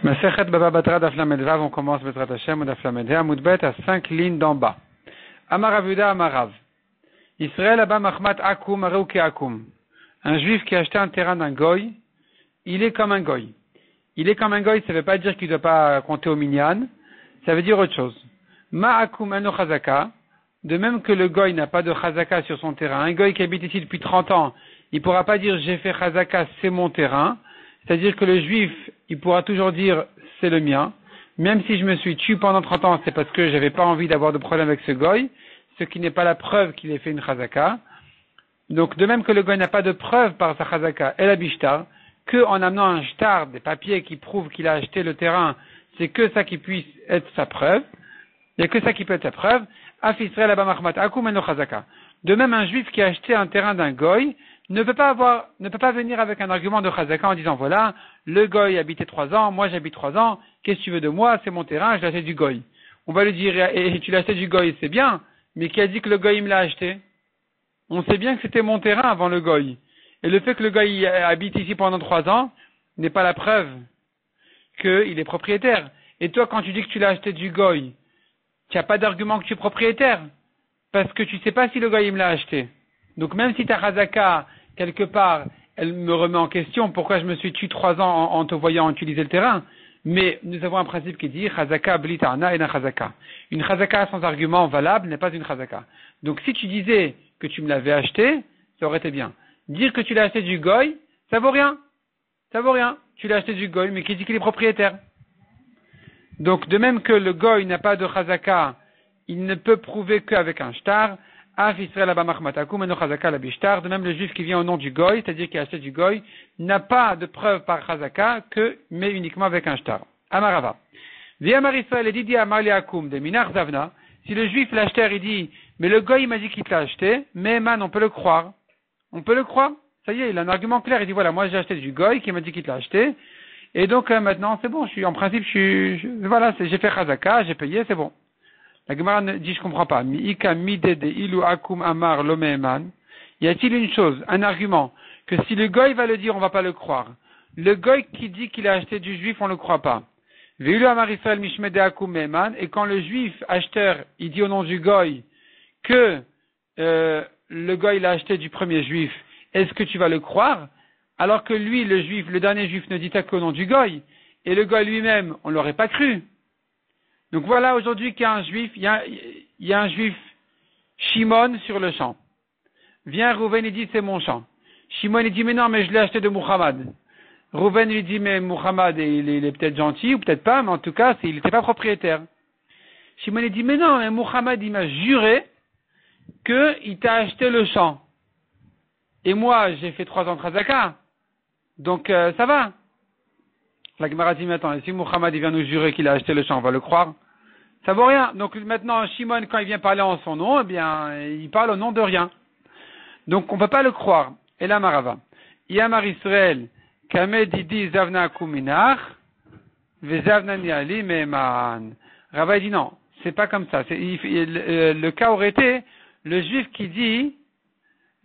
Masechet Baba Batra Daf Lamed Vav, on commence Betrat Hashem ou Daf Lamed He, Amud Bet à 5 lignes d'en bas. Amar Avuda Amarav. Israël Abba Mahmat Akum Areuke Akum. Un juif qui a acheté un terrain d'un goy, il est comme un goy. Il est comme un goy, ça ne veut pas dire qu'il ne doit pas compter au minyan, ça veut dire autre chose. Ma Akum Ano Chazaka, de même que le goy n'a pas de Chazaka sur son terrain, un goy qui habite ici depuis 30 ans, il ne pourra pas dire j'ai fait Chazaka, c'est mon terrain. C'est-à-dire que le juif, il pourra toujours dire c'est le mien, même si je me suis tué pendant 30 ans, c'est parce que j'avais pas envie d'avoir de problème avec ce goy, ce qui n'est pas la preuve qu'il ait fait une chazaka. Donc de même que le goy n'a pas de preuve par sa chazaka et la bishtar, que en amenant un shtar, des papiers qui prouvent qu'il a acheté le terrain, c'est que ça qui puisse être sa preuve, il n'y a que ça qui peut être sa preuve, af Israël Abba Mahmat Akum Eno Chazaka. De même un juif qui a acheté un terrain d'un goy, ne peut pas venir avec un argument de Chazaka en disant voilà, le goy habitait 3 ans, moi j'habite 3 ans, qu'est-ce que tu veux de moi, c'est mon terrain, je l'ai acheté du goy. On va lui dire, et tu l'as acheté du goy, c'est bien, mais qui a dit que le goy me l'a acheté? On sait bien que c'était mon terrain avant le goy. Et le fait que le goy habite ici pendant 3 ans n'est pas la preuve qu'il est propriétaire. Et toi, quand tu dis que tu l'as acheté du goy, tu n'as pas d'argument que tu es propriétaire, parce que tu ne sais pas si le goy me l'a acheté. Donc même si ta Chazaka, quelque part, elle me remet en question pourquoi je me suis tué 3 ans en te voyant utiliser le terrain, mais nous avons un principe qui dit Chazaka blitarna et na Chazaka. Une Chazaka sans argument valable n'est pas une Chazaka. Donc si tu disais que tu me l'avais acheté, ça aurait été bien. Dire que tu l'as acheté du goy, ça vaut rien. Ça vaut rien. Tu l'as acheté du goy, mais qui dit qu'il est propriétaire? Donc de même que le goy n'a pas de Chazaka, il ne peut prouver qu'avec un shtar. De même, le juif qui vient au nom du goy, c'est-à-dire qui a acheté du goy, n'a pas de preuve par chazaka mais uniquement avec un shtar. Amarava. Si le juif l'acheteur, il dit, mais le goy, il m'a dit qu'il t'a acheté, mais man, on peut le croire. On peut le croire. Ça y est, il a un argument clair. Il dit, voilà, moi j'ai acheté du goy qui m'a dit qu'il t'a acheté. Et donc, maintenant, c'est bon, voilà, j'ai fait chazaka, j'ai payé, c'est bon. La Gemara dit, je comprends pas. Y a-t-il une chose, un argument, que si le goy va le dire, on va pas le croire. Le goy qui dit qu'il a acheté du juif, on le croit pas. Et quand le juif acheteur, il dit au nom du goy que le goy l'a acheté du premier juif, est-ce que tu vas le croire? Alors que lui, le juif, le dernier juif ne dit ça qu'au nom du goy, et le goy lui-même, on l'aurait pas cru. Donc voilà aujourd'hui qu'il y a un juif, il y a un juif Shimon sur le champ. Vient Rouven, il dit c'est mon champ. Shimon il dit mais non, mais je l'ai acheté de Muhammad. Rouven lui dit mais Muhammad il est peut-être gentil ou peut-être pas, mais en tout cas il n'était pas propriétaire. Shimon il dit mais non, mais Muhammad il m'a juré qu'il t'a acheté le champ. Et moi j'ai fait 3 ans de Chazaka. Donc ça va. La Gemara dit mais attends, si Muhammad il vient nous jurer qu'il a acheté le champ, on va le croire? Ça vaut rien. Donc maintenant, Shimon, quand il vient parler en son nom, eh bien, il parle au nom de rien. Donc on ne peut pas le croire. Et là, Marava. Yamar Israël, Kame Didi Zavna Kuminach, Vezavna Niali Meman. Rava dit non, c'est pas comme ça. Le cas aurait été, le juif qui dit,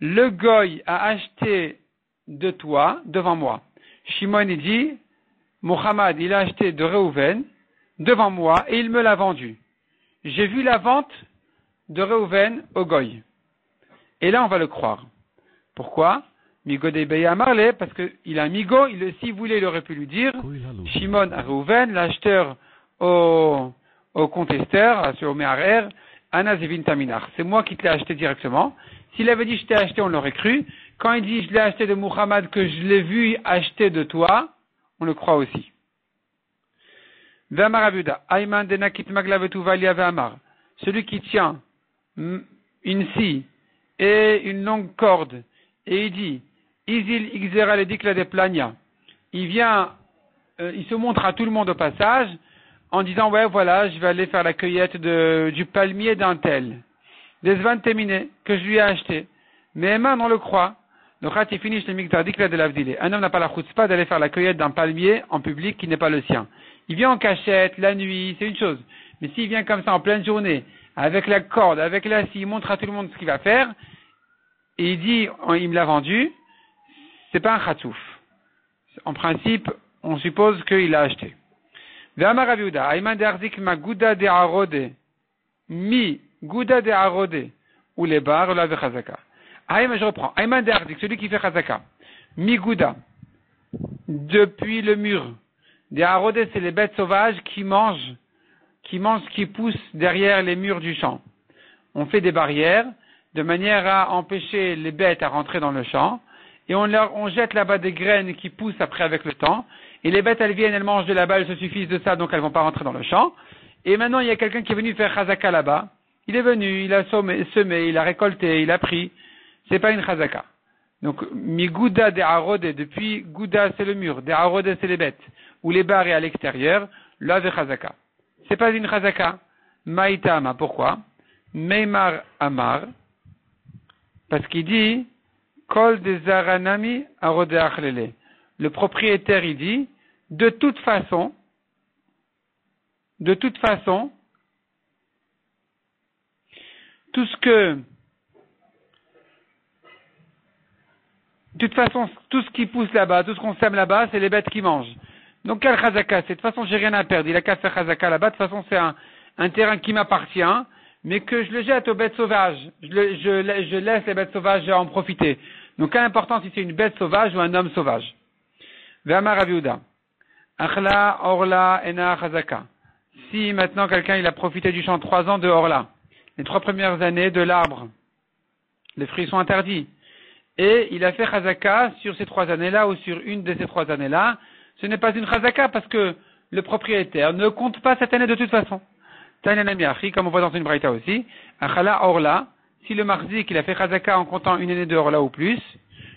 le goy a acheté de toi, devant moi. Shimon, il dit, Muhammad, il a acheté de Reuven, devant moi, et il me l'a vendu. J'ai vu la vente de Reuven au goy. Et là, on va le croire. Pourquoi? Migo de Beya Marle, parce qu'il a un migo, s'il voulait, il aurait pu lui dire, Shimon à Reuven, l'acheteur au contesteur, au Meharer, Ana Zevin Taminar. C'est moi qui te l'ai acheté directement. S'il avait dit je t'ai acheté, on l'aurait cru. Quand il dit je l'ai acheté de Muhammad, que je l'ai vu acheter de toi, on le croit aussi. Celui qui tient une scie et une longue corde, et il dit, Isil Ixera Ledikla de Plania, il vient, il se montre à tout le monde au passage, en disant, ouais, voilà, je vais aller faire la cueillette du palmier d'un tel, des vantéminé, que je lui ai acheté. Mais Eman, on le croit. Donc, là, tu finis le Migdar Dikla de l'Avdile. Un homme n'a pas la chutzpah d'aller faire la cueillette d'un palmier en public qui n'est pas le sien. Il vient en cachette, la nuit, c'est une chose. Mais s'il vient comme ça en pleine journée, avec la corde, avec la scie, il montre à tout le monde ce qu'il va faire, et il dit, il me l'a vendu, c'est pas un khatsouf. En principe, on suppose qu'il l'a acheté. Ve'amar Rav Yehuda, Ayman de Arzik ma Gouda de Arode, mi Gouda de Arode, ou les bar, la Chazaka. Ayman, je reprends. Ayman de Arzik, celui qui fait Chazaka. Mi Gouda, depuis le mur. Des Arode, c'est les bêtes sauvages qui mangent, qui poussent derrière les murs du champ. On fait des barrières de manière à empêcher les bêtes à rentrer dans le champ, et on jette là-bas des graines qui poussent après avec le temps, et les bêtes elles viennent, elles mangent de là-bas, elles se suffisent de ça, donc elles vont pas rentrer dans le champ. Et maintenant il y a quelqu'un qui est venu faire chazaka là-bas, il est venu, il a semé, il a récolté, il a pris, c'est pas une chazaka. Donc mi gouda de arode, depuis gouda c'est le mur, de arode c'est les bêtes, ou les barres est à l'extérieur, là de chazaka. C'est pas une chazaka. Maïtama, pourquoi? Meimar Amar, parce qu'il dit Kol de Zaranami Arode Achlele. Le propriétaire, il dit, de toute façon, tout ce qui pousse là-bas, tout ce qu'on sème là-bas, c'est les bêtes qui mangent. Donc, quel chazaka? C'est de toute façon, j'ai rien à perdre. Il a qu'à faire chazaka là-bas. De toute façon, c'est un terrain qui m'appartient, mais que je le jette aux bêtes sauvages. Je laisse les bêtes sauvages en profiter. Donc, quelle importance si c'est une bête sauvage ou un homme sauvage? Ve'amar Rav Yehuda. Achla, orla, ena, chazaka. Si maintenant quelqu'un il a profité du champ 3 ans de orla, les 3 premières années de l'arbre, les fruits sont interdits, et il a fait chazaka sur ces 3 années-là ou sur une de ces 3 années-là, ce n'est pas une chazaka parce que le propriétaire ne compte pas cette année de toute façon. Tanyanamiachi, comme on voit dans une braïta aussi, achala orla, si le marzik il a fait chazaka en comptant une année de orla ou plus,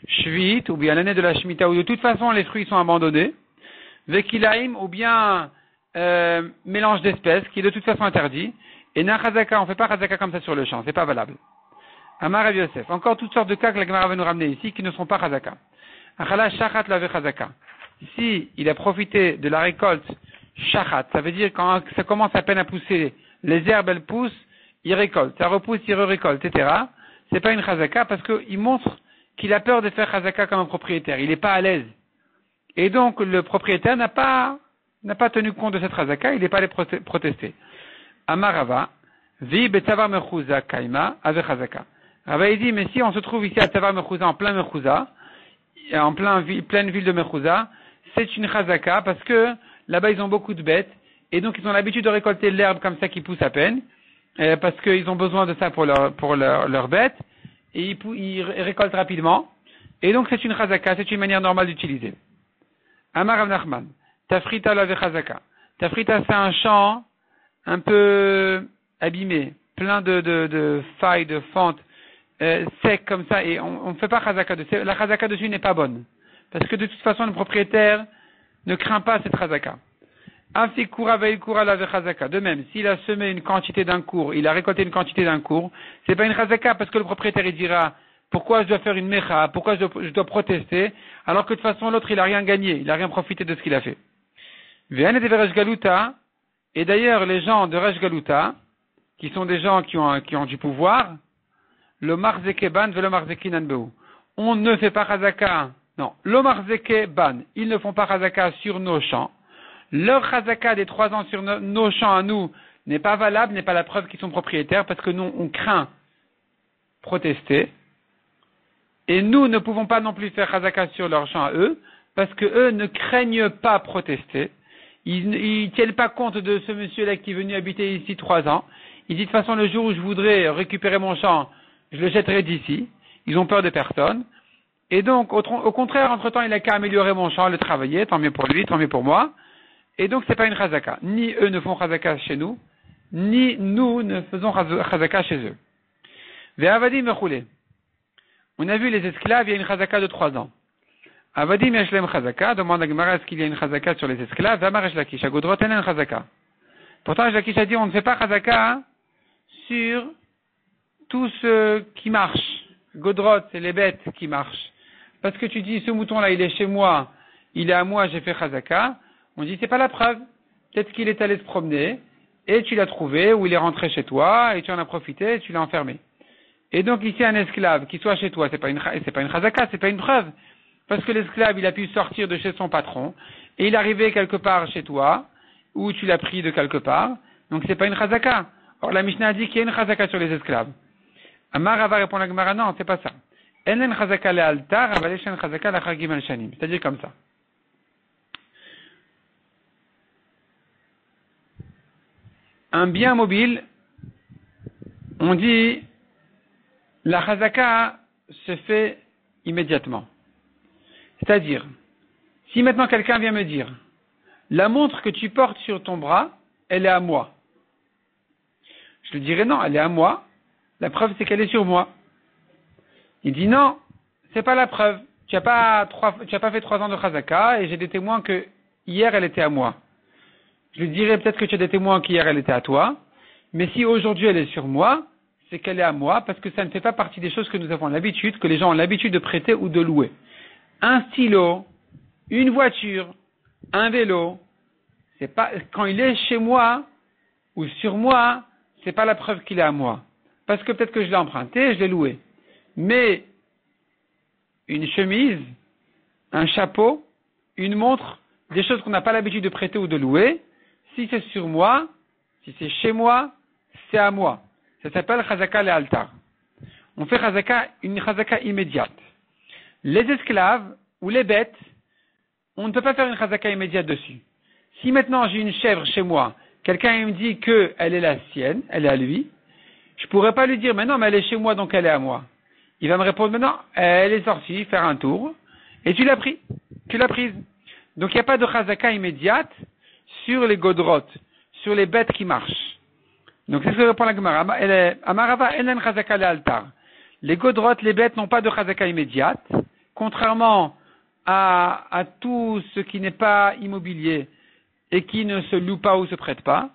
shvit, ou bien l'année de la shmita, où de toute façon les fruits sont abandonnés, vekilaim, ou bien mélange d'espèces, qui est de toute façon interdit, et na chazaka, on ne fait pas chazaka comme ça sur le champ, c'est pas valable. Amar Rav Yosef, encore toutes sortes de cas que la Gemara va nous ramener ici, qui ne sont pas chazaka. Achala shachat lave chazaka. Si il a profité de la récolte shachat, ça veut dire quand ça commence à peine à pousser, les herbes elles poussent, il récolte, ça repousse, il récolte, etc. C'est pas une chazaka parce qu'il montre qu'il a peur de faire chazaka comme un propriétaire, il n'est pas à l'aise. Et donc le propriétaire n'a pas tenu compte de cette chazaka, il n'est pas allé protester. Amarava, vi betzavar mechouza kaima ave chazaka. Rava il dit, mais si on se trouve ici à Tzavar Mechouza, en plein Mechouza, pleine ville de Mechouza, c'est une chazaka parce que là-bas ils ont beaucoup de bêtes et donc ils ont l'habitude de récolter l'herbe comme ça qui pousse à peine parce qu'ils ont besoin de ça pour leurs bêtes et ils récoltent rapidement et donc c'est une chazaka, c'est une manière normale d'utiliser. Amar Rav Nachman, Tafrita lave chazaka. Tafrita c'est un champ un peu abîmé, plein de failles, de fentes, sec comme ça et on ne fait pas chazaka dessus. La chazaka dessus n'est pas bonne parce que de toute façon le propriétaire ne craint pas cette chazaka. De même, s'il a semé une quantité d'un cours, il a récolté une quantité d'un cours, c'est pas une chazaka parce que le propriétaire il dira pourquoi je dois faire une mecha, pourquoi je dois protester, alors que de toute façon l'autre il a rien gagné, il a rien profité de ce qu'il a fait. Et d'ailleurs les gens de Resh Galuta, qui sont des gens qui ont du pouvoir, le marzeke ban ve le marzeki nanbeu. On ne fait pas chazaka. Non, le marzeke ban. Ils ne font pas chazaka sur nos champs. Leur chazaka des 3 ans sur nos champs à nous n'est pas valable, n'est pas la preuve qu'ils sont propriétaires parce que nous, on craint protester. Et nous ne pouvons pas non plus faire chazaka sur leurs champs à eux parce que eux ne craignent pas protester. Ils tiennent pas compte de ce monsieur-là qui est venu habiter ici 3 ans. Il dit de toute façon le jour où je voudrais récupérer mon champ, je le jetterai d'ici. Ils ont peur de personne. Et donc, au contraire, entre-temps, il a qu'à améliorer mon champ, le travailler, tant mieux pour lui, tant mieux pour moi. Et donc, c'est pas une chazaka. Ni eux ne font chazaka chez nous, ni nous ne faisons chazaka chez eux. Ve'avadim mechoulé. On a vu les esclaves, il y a une chazaka de 3 ans. Avadim yashlem chazaka, demande à Gemara est-ce qu'il y a une chazaka sur les esclaves. V'amar Resh Lakish, agodrot enen chazaka. Pourtant, Resh Lakish a dit on ne fait pas chazaka sur tout ce qui marche. Godrot, c'est les bêtes qui marchent. Parce que tu dis, ce mouton-là, il est chez moi, il est à moi, j'ai fait chazaka. On dit, c'est pas la preuve. Peut-être qu'il est allé se promener, et tu l'as trouvé, ou il est rentré chez toi, et tu en as profité, et tu l'as enfermé. Et donc, ici, un esclave qui soit chez toi, c'est pas une chazaka, c'est pas une preuve. Parce que l'esclave, il a pu sortir de chez son patron, et il est arrivé quelque part chez toi, ou tu l'as pris de quelque part, donc c'est pas une chazaka. Or la Mishnah a dit qu'il y a une chazaka sur les esclaves. Amar Rava répond à la Gemara, non, c'est pas ça. Enen chazaka le altar, avaleshen chazaka la chagim al shanim. C'est-à-dire comme ça. Un bien mobile, on dit, la chazaka se fait immédiatement. C'est-à-dire, si maintenant quelqu'un vient me dire, la montre que tu portes sur ton bras, elle est à moi. Je lui dirais non, elle est à moi. La preuve, c'est qu'elle est sur moi. Il dit non, c'est pas la preuve. Tu as pas fait 3 ans de chazaka et j'ai des témoins que hier elle était à moi. Je lui dirais peut-être que tu as des témoins qu'hier elle était à toi. Mais si aujourd'hui elle est sur moi, c'est qu'elle est à moi parce que ça ne fait pas partie des choses que nous avons l'habitude, que les gens ont l'habitude de prêter ou de louer. Un stylo, une voiture, un vélo, c'est pas, quand il est chez moi ou sur moi, c'est pas la preuve qu'il est à moi. Parce que peut-être que je l'ai emprunté, je l'ai loué. Mais une chemise, un chapeau, une montre, des choses qu'on n'a pas l'habitude de prêter ou de louer, si c'est sur moi, si c'est chez moi, c'est à moi. Ça s'appelle chazaka le altar. On fait une chazaka immédiate. Les esclaves ou les bêtes, on ne peut pas faire une chazaka immédiate dessus. Si maintenant j'ai une chèvre chez moi, quelqu'un me dit qu'elle est la sienne, elle est à lui, je pourrais pas lui dire, mais non, mais elle est chez moi, donc elle est à moi. Il va me répondre, mais non, elle est sortie faire un tour, et tu l'as pris, tu l'as prise. Donc il n'y a pas de chazaka immédiate sur les godrotes, sur les bêtes qui marchent. Donc c'est ce que répond la Gemara. Amarava enen chazaka le altar. Les godrotes, les bêtes n'ont pas de chazaka immédiate, contrairement à tout ce qui n'est pas immobilier et qui ne se loue pas ou se prête pas.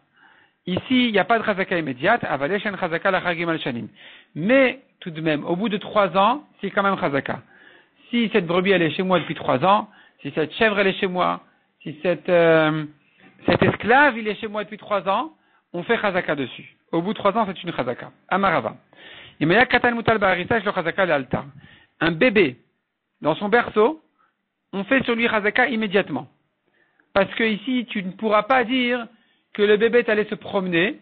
Ici, il n'y a pas de chazaka immédiate, avaleshen chazaka la chagim al shanim. Mais, tout de même, au bout de 3 ans, c'est quand même chazaka. Si cette brebis, elle est chez moi depuis 3 ans, si cette chèvre, elle est chez moi, si cet esclave, il est chez moi depuis 3 ans, on fait chazaka dessus. Au bout de 3 ans, c'est une chazaka. Amarava. Imaya katan mutal ba'arisa, le chazaka l'altar. Un bébé, dans son berceau, on fait sur lui chazaka immédiatement. Parce que ici, tu ne pourras pas dire que le bébé est allé se promener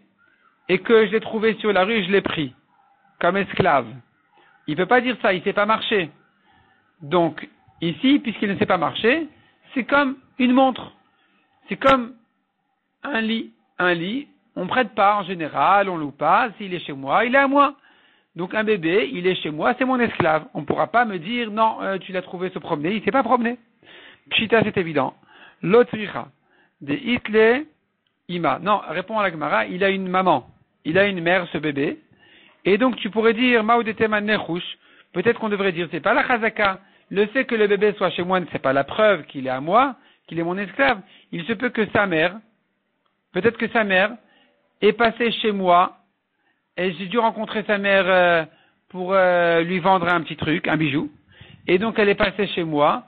et que je l'ai trouvé sur la rue et je l'ai pris comme esclave. Il ne peut pas dire ça, il ne sait pas marcher. Donc, ici, puisqu'il ne sait pas marcher, c'est comme une montre. C'est comme un lit. Un lit, on ne prête pas en général, on ne loue pas. S'il est chez moi, il est à moi. Donc, un bébé, il est chez moi, c'est mon esclave. On ne pourra pas me dire, non, tu l'as trouvé se promener, il ne s'est pas promené. Pshita, c'est évident. L'autricha. De Hitler, Ima. Non, répond à la Gemara, il a une maman. Il a une mère, ce bébé. Et donc, tu pourrais dire, Maoudetema Nechouch. Peut-être qu'on devrait dire, c'est pas la chazaka. Le fait que le bébé soit chez moi, c'est pas la preuve qu'il est à moi, qu'il est mon esclave. Il se peut que sa mère, peut-être que sa mère est passée chez moi, et j'ai dû rencontrer sa mère pour lui vendre un petit truc, un bijou. Et donc, elle est passée chez moi.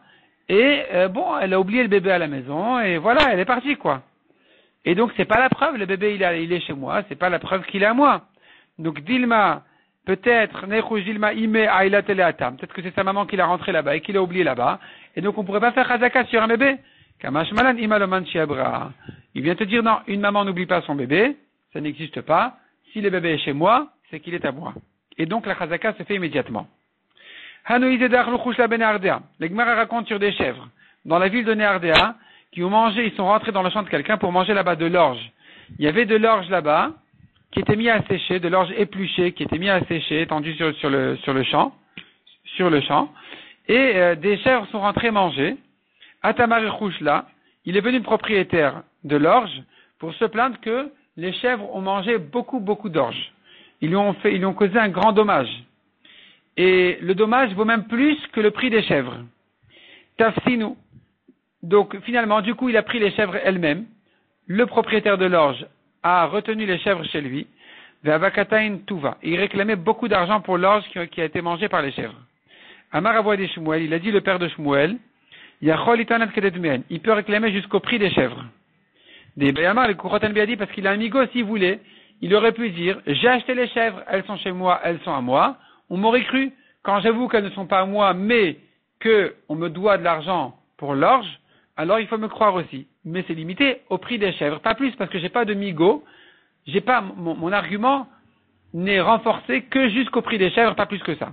Et elle a oublié le bébé à la maison, et voilà, elle est partie, quoi. Et donc, c'est pas la preuve, le bébé, il est chez moi, c'est pas la preuve qu'il est à moi. Donc, Dilma, peut-être, Nechouch Dilma Ime Aïla Teleatam. Peut-être que c'est sa maman qui l'a rentré là-bas et qui l'a oublié là-bas. Et donc, on pourrait pas faire chazaka sur un bébé. Kamash Malan Imaloman Chiabra. Il vient te dire, non, une maman n'oublie pas son bébé, ça n'existe pas. Si le bébé est chez moi, c'est qu'il est à moi. Et donc, la chazaka se fait immédiatement. Hanouizedar Luchush la Ben Ardea. Les Gemara racontent sur des chèvres. Dans la ville de Néardéa, qui ont mangé, ils sont rentrés dans le champ de quelqu'un pour manger là-bas de l'orge. Il y avait de l'orge là-bas, qui était mis à sécher, de l'orge épluchée, qui était mis à sécher, étendu sur le champ. Et des chèvres sont rentrées manger. Atamar là, il est venu le propriétaire de l'orge pour se plaindre que les chèvres ont mangé beaucoup d'orge. Ils lui ont causé un grand dommage. Et le dommage vaut même plus que le prix des chèvres. Tafsinu. Donc finalement, du coup, il a pris les chèvres elles-mêmes. Le propriétaire de l'orge a retenu les chèvres chez lui. Ve'avakatain tuva. Il réclamait beaucoup d'argent pour l'orge qui a été mangé par les chèvres. Amar Avoid Shmuel, il a dit le père de Shmuel, il peut réclamer jusqu'au prix des chèvres. Des Bayamar, le Kuchotan Biadi, parce qu'il a un amigo, s'il voulait, il aurait pu dire, j'ai acheté les chèvres, elles sont chez moi, elles sont à moi. On m'aurait cru, quand j'avoue qu'elles ne sont pas à moi, mais que on me doit de l'argent pour l'orge, alors il faut me croire aussi. Mais c'est limité au prix des chèvres, pas plus, parce que j'ai pas de migo, j'ai pas, mon argument n'est renforcé que jusqu'au prix des chèvres, pas plus que ça.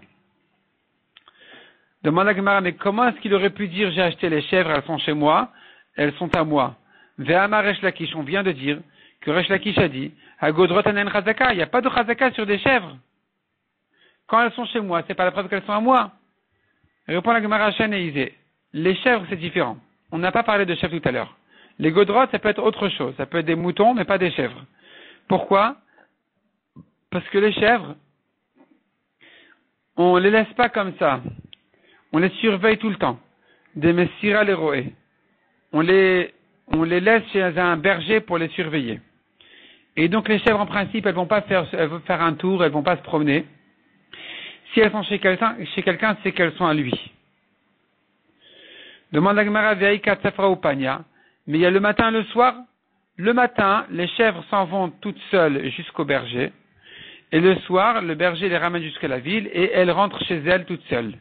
Demande à Gemara, mais comment est-ce qu'il aurait pu dire j'ai acheté les chèvres, elles sont chez moi, elles sont à moi? Ve'amar Resh Lakish, on vient de dire que Resh Lakish a dit, Agodrot anen chazaka, il n'y a pas de chazaka sur des chèvres. Quand elles sont chez moi, c'est pas la preuve qu'elles sont à moi. Répond la Gemara Shaneizé. Les chèvres, c'est différent. On n'a pas parlé de chèvres tout à l'heure. Les godrotes, ça peut être autre chose. Ça peut être des moutons, mais pas des chèvres. Pourquoi? Parce que les chèvres, on les laisse pas comme ça. On les surveille tout le temps. Des messira leroé. On les laisse chez un berger pour les surveiller. Et donc les chèvres, en principe, elles vont faire un tour, elles vont pas se promener. Si elles sont chez quelqu'un, c'est qu'elles sont à lui. Demande à Gemara Veika Tsafra ou Panya. Mais il y a le matin et le soir. Le matin, les chèvres s'en vont toutes seules jusqu'au berger. Et le soir, le berger les ramène jusqu'à la ville et elles rentrent chez elles toutes seules.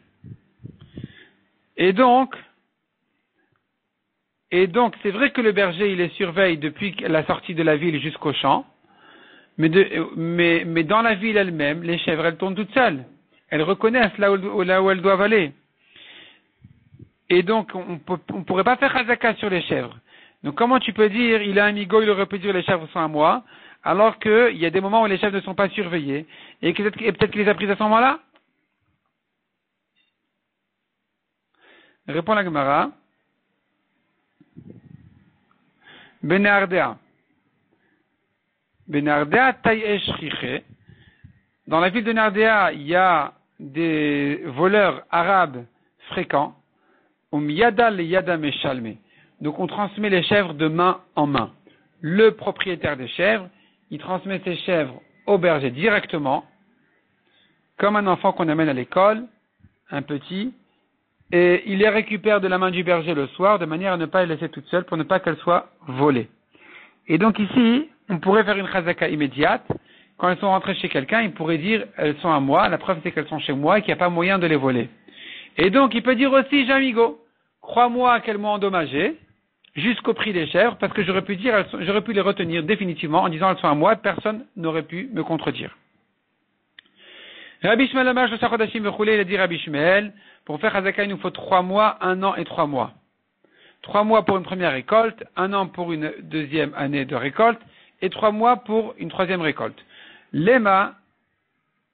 Et donc, c'est vrai que le berger, il les surveille depuis la sortie de la ville jusqu'au champ. Mais dans la ville elle-même, les chèvres, elles tournent toutes seules. Elles reconnaissent là où elles doivent aller. Et donc, on pourrait pas faire chazaka sur les chèvres. Donc, comment tu peux dire, il a un migo, il aurait pu dire les chèvres sont à moi, alors qu'il y a des moments où les chèvres ne sont pas surveillées, et peut-être qu'il les a prises à ce moment-là? Répond la Gemara. Benardea taïesh riche. Dans la ville de Nardea, il y a des voleurs arabes fréquents. Donc on transmet les chèvres de main en main. Le propriétaire des chèvres, il transmet ses chèvres au berger directement, comme un enfant qu'on amène à l'école, un petit, et il les récupère de la main du berger le soir, de manière à ne pas les laisser toutes seules, pour ne pas qu'elles soient volées. Et donc ici, on pourrait faire une chazaka immédiate. Quand elles sont rentrées chez quelqu'un, il pourrait dire, elles sont à moi, la preuve c'est qu'elles sont chez moi et qu'il n'y a pas moyen de les voler. Et donc il peut dire aussi, Jamigo, crois-moi qu'elles m'ont endommagé, jusqu'au prix des chèvres, parce que j'aurais pu les retenir définitivement en disant elles sont à moi, personne n'aurait pu me contredire. Rabbi Shmuel Amar Shloshah Chodashim Vechulei, il a dit Rabbi Shmuel, pour faire chazaka, il nous faut 3 mois, 1 an et 3 mois. 3 mois pour une première récolte, 1 an pour une deuxième année de récolte, et 3 mois pour une troisième récolte. Lema,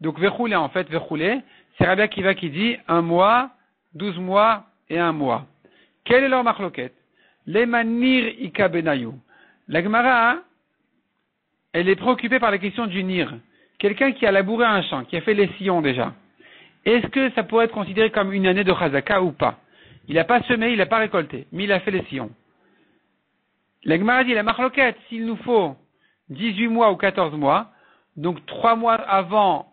donc Vechulei en fait, Vechulei, c'est Rabbi Akiva qui dit 1 mois, 12 mois et 1 mois. Quel est leur marloquette? Lema nir ika benayou. La Gemara, elle est préoccupée par la question du nir. Quelqu'un qui a labouré un champ, qui a fait les sillons déjà. Est-ce que ça pourrait être considéré comme une année de chazaka ou pas? Il n'a pas semé, il n'a pas récolté, mais il a fait les sillons. La Gemara dit la marloquette, s'il nous faut 18 mois ou 14 mois, donc 3 mois avant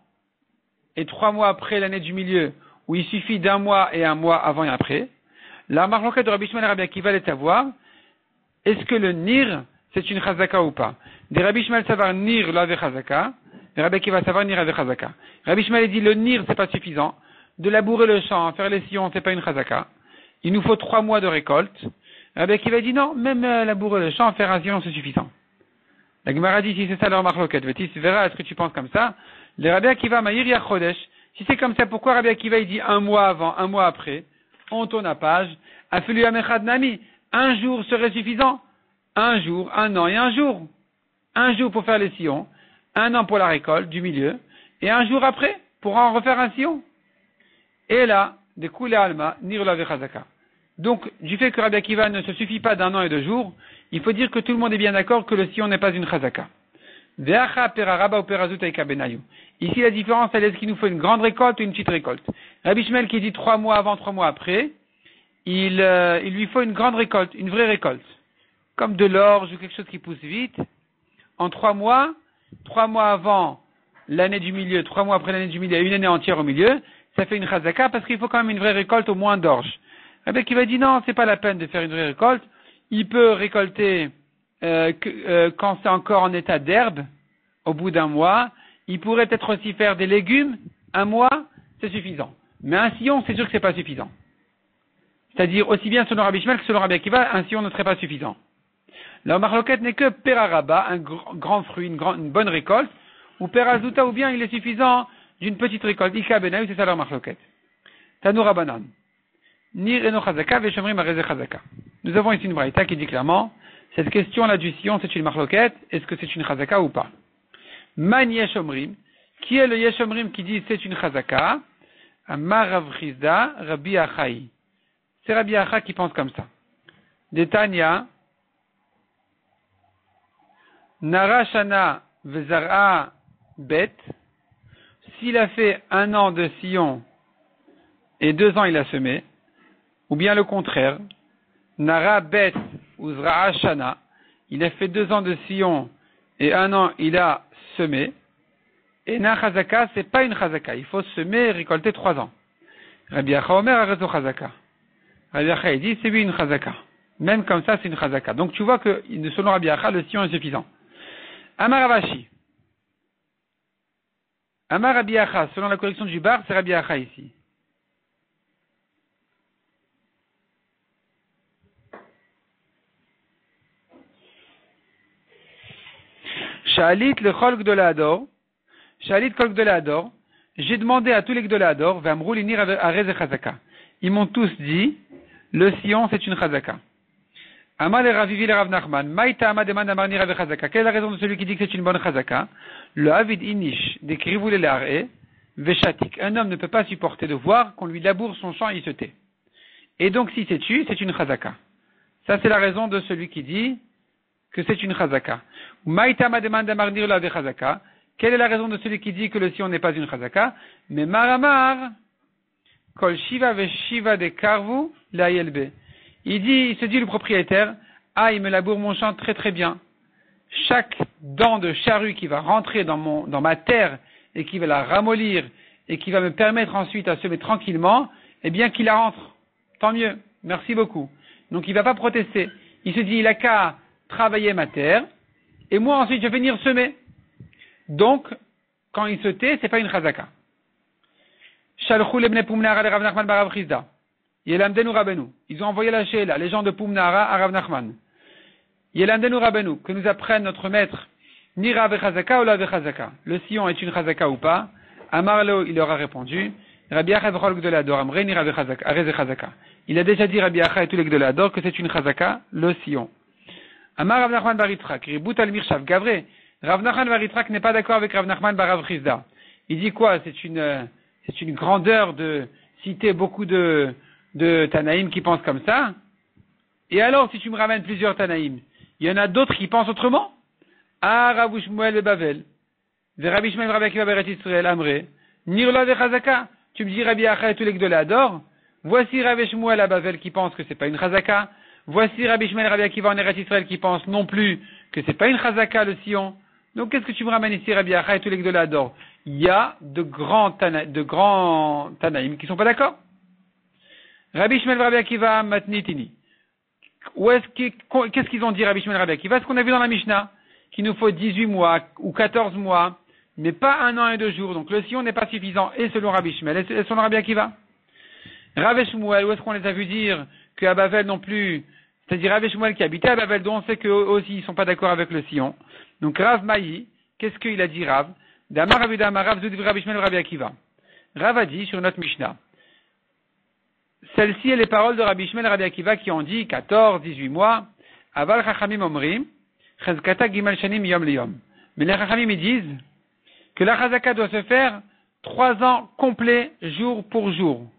et 3 mois après l'année du milieu, où il suffit d'1 mois et 1 mois avant et après, la marloquette de Rabbi Shmuel et Rabbi Akiva est savoir, est-ce que le nir, c'est une chazaka ou pas? Des Rabbi Shmuel savoir nir l'ave chazaka, des Rabbi Akiva savoir nir l'ave chazaka. Rabbi Shmuel dit le nir, c'est pas suffisant. De labourer le champ, faire les sillons, c'est pas une chazaka. Il nous faut 3 mois de récolte. Rabbi Akiva dit non, même labourer le champ, faire un sillon, c'est suffisant. La Gemara dit si c'est ça leur marloquette, Vétis verra, est-ce que tu penses comme ça? Les Rabbi Akiva Maïr Yachodesh. Si c'est comme ça, pourquoi Rabbi Akiva il dit 1 mois avant, 1 mois après? On tourne à page. Afelu Amechad Nami. 1 jour serait suffisant. 1 jour, 1 an et 1 jour. 1 jour pour faire les sillons. 1 an pour la récolte du milieu. Et 1 jour après pour en refaire un sillon. Et là, de Koulé Alma, Nirla Vechazaka. Donc, du fait que Rabbi Akiva ne se suffit pas d'1 an et 2 jours, il faut dire que tout le monde est bien d'accord que le sillon n'est pas une chazaka. Ici, la différence, elle est ce qu'il nous faut une grande récolte ou une petite récolte. Rabbi Shmuel qui dit 3 mois avant, 3 mois après, il lui faut une grande récolte, une vraie récolte. Comme de l'orge ou quelque chose qui pousse vite. En 3 mois avant l'année du milieu, 3 mois après l'année du milieu, une année entière au milieu, ça fait une chazaka parce qu'il faut quand même une vraie récolte au moins d'orge. Rabbi Akiva dit non, c'est pas la peine de faire une vraie récolte. Il peut récolter quand c'est encore en état d'herbe, au bout d'1 mois. Il pourrait peut-être aussi faire des légumes, 1 mois, c'est suffisant. Mais un sillon, c'est sûr que c'est pas suffisant. C'est-à-dire aussi bien selon Rabbi Shmuel que selon Rabbi Akiva, un sion ne serait pas suffisant. La marloquette n'est que peraraba, un grand fruit, une bonne récolte, ou perazuta, ou bien il est suffisant d'une petite récolte. Ika benaï, c'est ça leur marloquette. Tanoura banan. Ni reno chazaka, veshomrim areze chazaka. Nous avons ici une braïta qui dit clairement, cette question-là du sion, c'est une marloquette, est-ce que c'est une chazaka ou pas? Man yeshomrim, qui est le yeshomrim qui dit c'est une chazaka? Amar Rav Chizda, Rabbi Achai. C'est Rabbi Achai qui pense comme ça. Detanya, Nara Shana Vezara Bet, s'il a fait 1 an de sillon et 2 ans il a semé, ou bien le contraire, Nara Bet Uzra'a Shana, il a fait 2 ans de sillon et 1 an il a semé, et na chazaka, c'est pas une chazaka, il faut semer et récolter 3 ans. Rabbi Achai Omer Arezo chazaka. Rabbi Achai dit c'est oui une chazaka. Même comme ça c'est une chazaka. Donc tu vois que selon Rabbi Achai le sillon est suffisant. Amar Ravashi. Amar Rabbi Achai, selon la correction du bar, c'est Rabbi Achai ici. Shalit le chol gdolador. Shalit kol gdolador. J'ai demandé à tous les gdolador, v'amrou linir arez chazaka. Ils m'ont tous dit, le sillon c'est une chazaka. Amal et Ravivi le Rav Nachman. Maïta ama demande amar nir chazaka. Quelle est la raison de celui qui dit que c'est une bonne chazaka? Le avid inish, des krivou le laré, veshatik. Un homme ne peut pas supporter de voir qu'on lui laboure son champ et il se tait. Et donc si c'est tu, c'est une chazaka. Ça c'est la raison de celui qui dit que c'est une chazaka. Maïta ama demande amar nir la chazaka. Quelle est la raison de celui qui dit que le sillon n'est pas une chazaka? Mais maramar, kol shiva ve shiva de karvu la yelbe. Il se dit le propriétaire, ah, il me laboure mon champ très très bien. Chaque dent de charrue qui va rentrer dans ma terre et qui va la ramollir et qui va me permettre ensuite à semer tranquillement, eh bien qu'il la rentre. Tant mieux. Merci beaucoup. Donc il va pas protester. Il se dit, il a qu'à travailler ma terre et moi ensuite je vais venir semer. Donc, quand il se tait, c'est pas une chazaka. Shalchou lebne Pumnara le Rav Nachman bar Rav Chizda. Yelamdenu Rabenu. Ils ont envoyé la Sheila, les gens de Pumnara à Rav Nachman. Yelamdenu Rabenu, que nous apprenne notre maître, Nira vechazaka ou la vechazaka. Le sillon est une chazaka ou pas? Amarlo, il leur a répondu, Rabbi Achai v'chol gdolador, amre nira vechazaka, arez chazaka. Il a déjà dit Rabbi Achai et tous les gdolador que c'est une chazaka, le sillon. Amar Rav Nachman bar Yitzchak, Ribut al Mirshav Gavre. Rav Nachman bar Yitzchak n'est pas d'accord avec Rav Nachman bar Rav Chizda. Il dit quoi? C'est une grandeur de citer beaucoup de Tanaïm qui pensent comme ça. Et alors, si tu me ramènes plusieurs Tanaïm, il y en a d'autres qui pensent autrement. Ah, Rav Shmuel et Bavel. Rabbi Shmuel Rabbi Akiva Beret Israël Amre. Nirla de Chazaka. Tu me dis Rabbi Achai et tous les Gdolador. Voici Rabbi Shmuel à Bavel qui pense que c'est pas une Chazaka. Voici Rabbi Shmuel Rabbi Akiva en Eretz Israël qui pense non plus que c'est pas une Chazaka le sillon. Donc qu'est-ce que tu me ramènes ici Rabbi Achai et tous les Gdolador? Il y a de grands Tanaïm qui sont pas d'accord. Rabbi Shmuel Rabbi Akiva Matnitini. Qu'est-ce qu'ils ont dit Rabbi Shmuel Rabbi Akiva? Ce qu'on a vu dans la Mishnah, qu'il nous faut 18 mois ou 14 mois, mais pas 1 an et 2 jours. Donc le sillon n'est pas suffisant, et selon Rabbi Shmuel, et selon Rabbi Akiva. Rabbi Shmuel, où est-ce qu'on les a vu dire qu'à Bavel non plus, c'est-à-dire Rabbi Shmuel qui habitait à Bavel, dont on sait qu'eux aussi ils sont pas d'accord avec le sillon. Donc Rav Maï, qu'est-ce qu'il a dit Rav? Damar Rabbi Damar Rav Zud Rabbi Shmuel Rabbi Akiva. Rav a dit sur notre Mishnah. Celle-ci est les paroles de Rabbi Shmuel et Rabbi Akiva qui ont dit 14, 18 mois. Aval Chachamim Omrim, Chazkata Gimal Shanim Yom Liyom. Mais les Chachamim ils disent que la Chazaka doit se faire 3 ans complets, jour pour jour.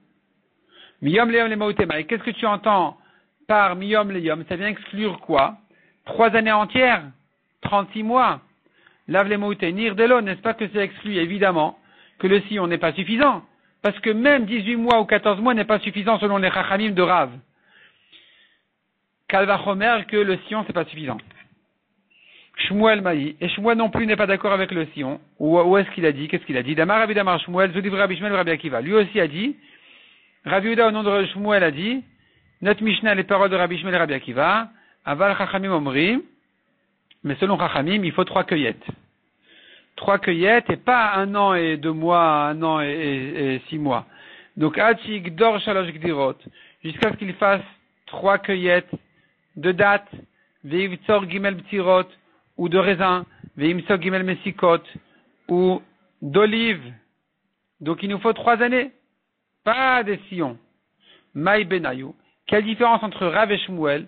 Miyom Liyom le Mautema. Et qu'est-ce que tu entends par Miyom Liyom? Ça vient exclure quoi? 3 années entières, 36 mois. Lav le Mauté, Nir de l'eau, n'est-ce pas que c'est exclu? Évidemment que le sillon n'est pas suffisant. Parce que même 18 mois ou 14 mois n'est pas suffisant selon les Chachamim de Rav. Kalva Chomer que le sillon c'est pas suffisant. Shmuel Maï, et Shmuel non plus n'est pas d'accord avec le sillon. Où est-ce qu'il a dit? Qu'est-ce qu'il a dit? Damar Rabbi Damar Shmuel, Zodiv Rabbi Shmuel Rabbi Akiva. Lui aussi a dit, Rabbi Yehuda au nom de Shmuel a dit, notre Mishnah les paroles de Rabbi Shmuel et Rabbi Akiva, Aval Chachamim Omrim, mais selon Chachamim il faut 3 cueillettes. 3 cueillettes et pas 1 an et 2 mois, 1 an et 6 mois. Donc, Achik Dor Shalosh Gdirot, jusqu'à ce qu'il fasse 3 cueillettes de dattes, ve'ivtzor gimel b'tirot, ou de raisin, ve'imsok gimel mesikot, ou d'olive. Donc il nous faut 3 années. Pas des sillons. Maï benayou. Quelle différence entre Rav et Shmuel?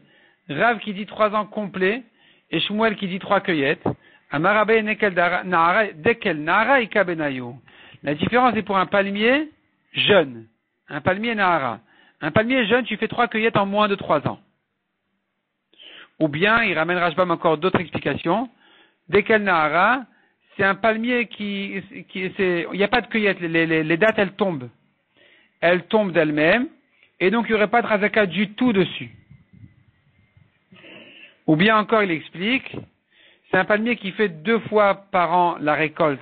Rav qui dit 3 ans complets, et Shmuel qui dit 3 cueillettes. Amarabe nekel nara ika benayou. La différence est pour un palmier jeune. Un palmier nahara. Un palmier jeune, tu fais 3 cueillettes en moins de 3 ans. Ou bien, il ramène Rashbam encore d'autres explications. Dekel nahara, c'est un palmier il n'y a pas de cueillette, les dattes elles tombent. Elles tombent d'elles-mêmes, et donc il n'y aurait pas de razaka du tout dessus. Ou bien encore, il explique, c'est un palmier qui fait 2 fois par an la récolte.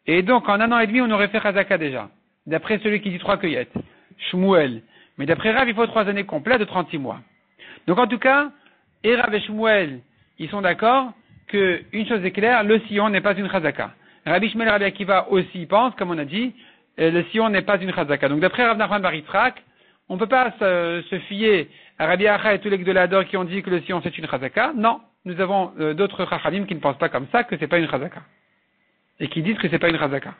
Et donc, en 1 an et demi, on aurait fait razaka déjà. D'après celui qui dit 3 cueillettes. Shmuel. Mais d'après Rav, il faut 3 années complètes de 36 mois. Donc en tout cas, et Rav et Shmuel, ils sont d'accord que une chose est claire, le sillon n'est pas une chazaka. Rabbi Shmuel et Rabbi Akiva aussi pensent, comme on a dit, le sillon n'est pas une chazaka. Donc d'après Rav Nachman bar Yitzhak, on ne peut pas se fier à Rabbi Acha et tous les Gdolador qui ont dit que le sillon c'est une chazaka. Non, nous avons d'autres chachamim qui ne pensent pas comme ça, que c'est pas une chazaka. Et qui disent que c'est pas une chazaka.